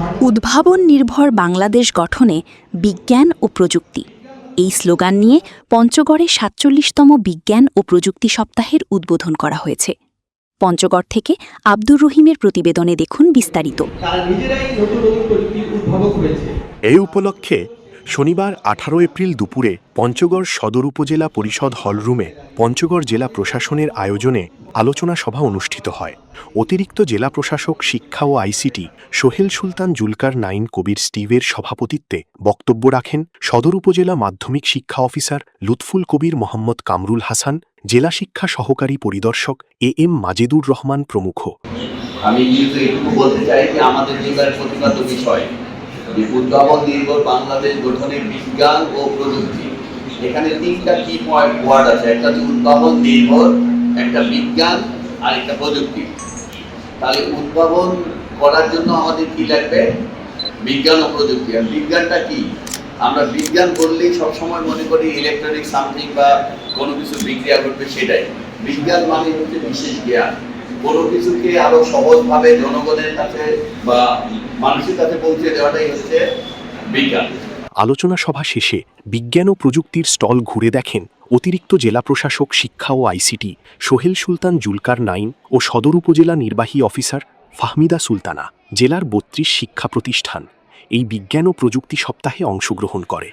উদ্ভাবন নির্ভর বাংলাদেশ গঠনে বিজ্ঞান ও প্রযুক্তি এই স্লোগান নিয়ে পঞ্চগড়ে ৪৭তম বিজ্ঞান ও প্রযুক্তি সপ্তাহের উদ্বোধন করা হয়েছে। পঞ্চগড় থেকে আব্দুর রহিমের প্রতিবেদনে দেখুন বিস্তারিত। এই উপলক্ষে শনিবার ১৮ এপ্রিল দুপুরে পঞ্চগড় সদর উপজেলা পরিষদ হলরুমে পঞ্চগড় জেলা প্রশাসনের আয়োজনে আলোচনা সভা অনুষ্ঠিত হয়। অতিরিক্ত জেলা প্রশাসক শিক্ষা ও আইসিটি সোহেল সুলতান জুলকার নাইন কবির স্টিভের সভাপতিত্বে বক্তব্য রাখেন সদর উপজেলা মাধ্যমিক শিক্ষা অফিসার লুৎফুল কবির মোহাম্মদ কামরুল হাসান, জেলা শিক্ষা সহকারী পরিদর্শক এম মাজেদুর রহমান প্রমুখ। আমি এটুকু বলতে চাই যে আমাদের জেলার প্রতিপাদ্য বিষয় যে উদ্ভাবন নির্ভর বাংলাদেশ গঠনে বিজ্ঞান ও প্রযুক্তি, এখানে তিনটা কি ওয়ার্ড আছে, একটা হচ্ছে উদ্ভাবন নির্ভর, একটা বিজ্ঞান আর একটা প্রযুক্তি। তাহলে উদ্ভাবন করার জন্য আমাদের কি লাগবে? বিজ্ঞান ও প্রযুক্তি। আর বিজ্ঞানটা কি? আমরা বিজ্ঞান বললেই সবসময় মনে করি ইলেকট্রনিক সামথিং বা কোনো কিছু বিক্রিয়া ঘটবে, সেটাই বিজ্ঞান মানে হচ্ছে বিশেষ জ্ঞান। কোনো কিছুকে আরো সহজভাবে জনগণের কাছে বা মানুষের কাছে পৌঁছে দেওয়াটাই হচ্ছে বিজ্ঞান। আলোচনা সভা শেষে বিজ্ঞান ও প্রযুক্তির স্টল ঘুরে দেখেন অতিরিক্ত জেলা প্রশাসক শিক্ষা ও আইসিটি সোহেল সুলতান জুলকার নাইন ও সদর উপজেলা নির্বাহী অফিসার ফাহমিদা সুলতানা। জেলার ৩২ শিক্ষা প্রতিষ্ঠান এই বিজ্ঞান ও প্রযুক্তি সপ্তাহে অংশগ্রহণ করে।